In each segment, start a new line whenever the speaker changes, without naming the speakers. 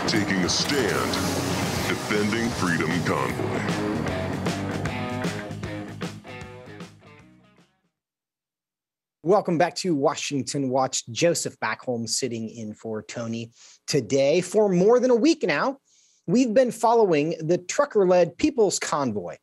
taking a stand, defending Freedom Convoy.
Welcome back to Washington Watch. Joseph back home sitting in for Tony today. For more than a week now, we've been following the trucker-led People's Convoy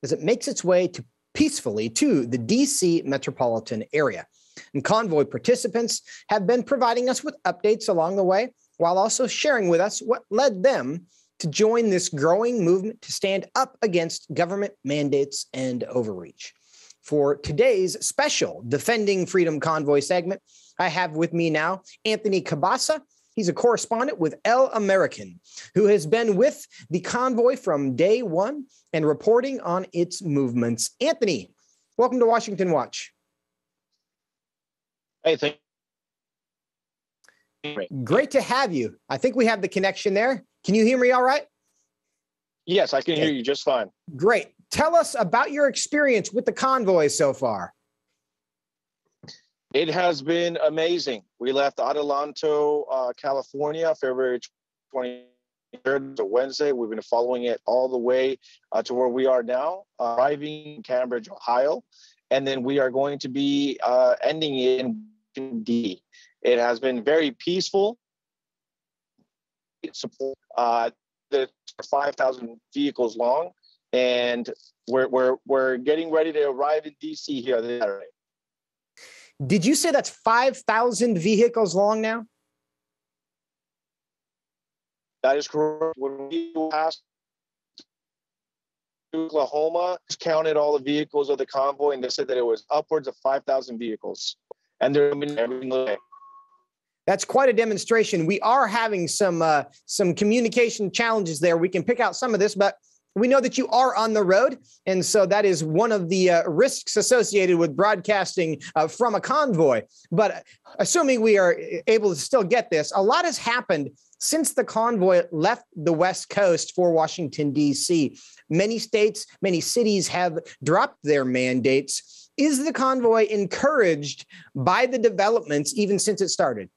as it makes its way peacefully to the D.C. metropolitan area. And convoy participants have been providing us with updates along the way, while also sharing with us what led them to join this growing movement to stand up against government mandates and overreach. For today's special Defending Freedom Convoy segment, I have with me now Anthony Cabassa. He's a correspondent with El American, who has been with the convoy from day one and reporting on its movements. Anthony, welcome to Washington Watch.
Hey, thank
you. Great to have you. I think we have the connection there. Can you hear me all right?
Yes, I can hear you just fine.
Great. Tell us about your experience with the convoy so far.
It has been amazing. We left Adelanto, California, February 23rd to Wednesday. We've been following it all the way to where we are now, arriving in Cambridge, Ohio. And then we are going to be ending it in D. It has been very peaceful. It's 5,000 vehicles long. And we're getting ready to arrive in D.C. here this Saturday.
Did you say that's 5,000 vehicles long now?
That is correct. When we passed Oklahoma, counted all the vehicles of the convoy, and they said that it was upwards of 5,000 vehicles. And they're coming every single day.
That's quite a demonstration. We are having some communication challenges there. We can pick out some of this, but we know that you are on the road, and so that is one of the risks associated with broadcasting from a convoy. But assuming we are able to still get this, a lot has happened since the convoy left the West Coast for Washington, D.C. Many states, many cities have dropped their mandates. Is the convoy encouraged by the developments even since it started?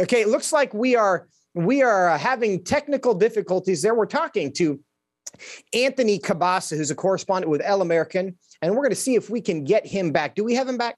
Okay, it looks like we are having technical difficulties there. We're talking to Anthony Cabassa, who's a correspondent with El American, and we're going to see if we can get him back. Do we have him back?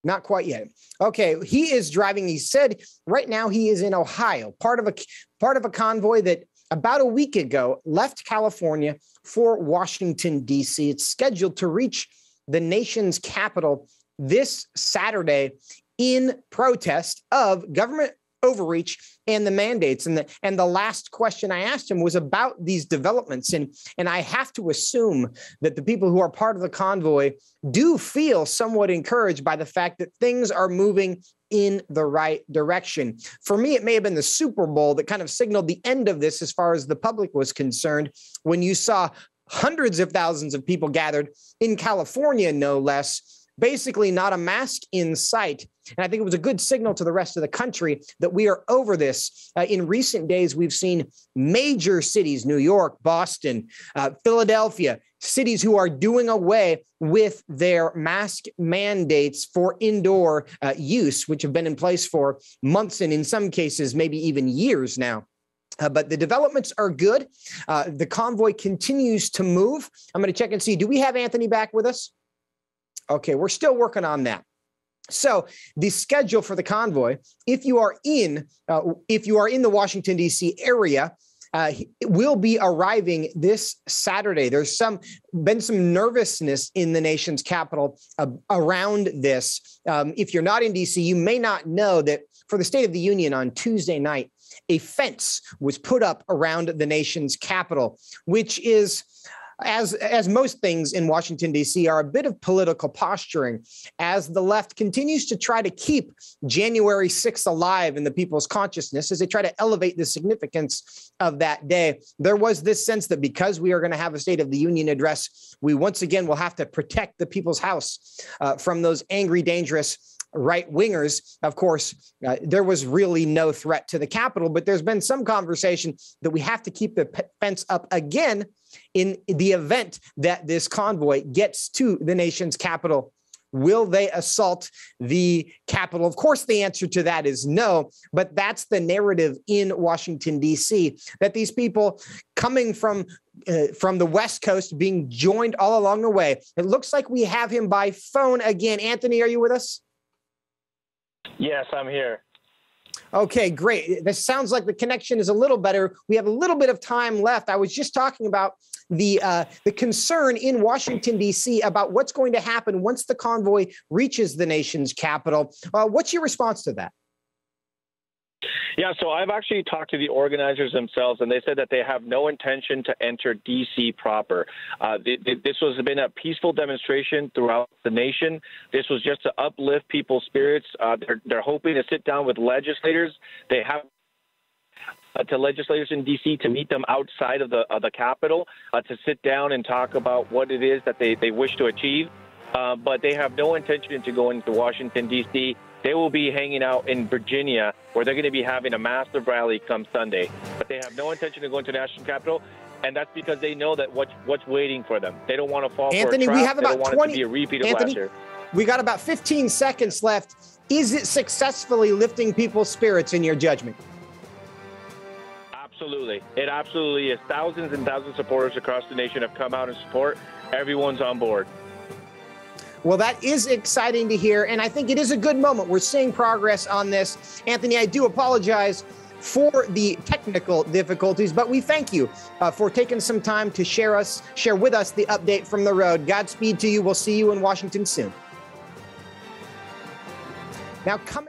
Not quite yet. Okay, he is driving. He said right now he is in Ohio, part of a convoy that about a week ago left California for Washington, D.C. It's scheduled to reach the nation's capital this Saturday in protest of government overreach and the mandates. And the last question I asked him was about these developments. And I have to assume that the people who are part of the convoy do feel somewhat encouraged by the fact that things are moving in the right direction. For me, it may have been the Super Bowl that kind of signaled the end of this as far as the public was concerned, when you saw hundreds of thousands of people gathered in California, no less, basically not a mask in sight. And I think it was a good signal to the rest of the country that we are over this. In recent days, we've seen major cities, New York, Boston, Philadelphia, cities who are doing away with their mask mandates for indoor use, which have been in place for months and in some cases, maybe even years now. But the developments are good. The convoy continues to move. I'm going to check and see. Do we have Anthony back with us? Okay, we're still working on that. So the schedule for the convoy, if you are in the Washington, D.C. area, it will be arriving this Saturday. There's been some nervousness in the nation's capital around this. If you're not in D.C., you may not know that for the State of the Union on Tuesday night, a fence was put up around the nation's capital, which is, as most things in Washington, D.C., are a bit of political posturing as the left continues to try to keep January 6th alive in the people's consciousness as they try to elevate the significance of that day. There was this sense that because we are going to have a State of the Union address, we once again will have to protect the people's house from those angry, dangerous right-wingers. Of course, there was really no threat to the Capitol, but there's been some conversation that we have to keep the fence up again in the event that this convoy gets to the nation's capital. Will they assault the Capitol? Of course, the answer to that is no, but that's the narrative in Washington, D.C., that these people coming from the West Coast being joined all along the way. It looks like we have him by phone again. Anthony, are you with us?
Yes, I'm here.
Okay, great. This sounds like the connection is a little better. We have a little bit of time left. I was just talking about the concern in Washington, D.C. about what's going to happen once the convoy reaches the nation's capital. What's your response to that?
Yeah, so I've actually talked to the organizers themselves, and they said that they have no intention to enter D.C. proper. This has been a peaceful demonstration throughout the nation. This was just to uplift people's spirits. They're hoping to sit down with legislators. They have to legislators in D.C. to meet them outside of the Capitol to sit down and talk about what it is that they wish to achieve. But they have no intention to go into Washington, D.C. They will be hanging out in Virginia, where they're going to be having a massive rally come Sunday. But they have no intention of going to the national capital, and that's because they know that what's waiting for them. They don't want to fall
Anthony,
for a trap.
we have about
they don't
20.
Want it to be a repeat of last year.
We got about 15 seconds left. Is it successfully lifting people's spirits in your judgment?
Absolutely. It absolutely is. Thousands and thousands of supporters across the nation have come out and support. Everyone's on board.
Well, that is exciting to hear, and I think it is a good moment. We're seeing progress on this. Anthony, I do apologize for the technical difficulties, but we thank you for taking some time to share with us the update from the road. Godspeed to you. We'll see you in Washington soon. Now, coming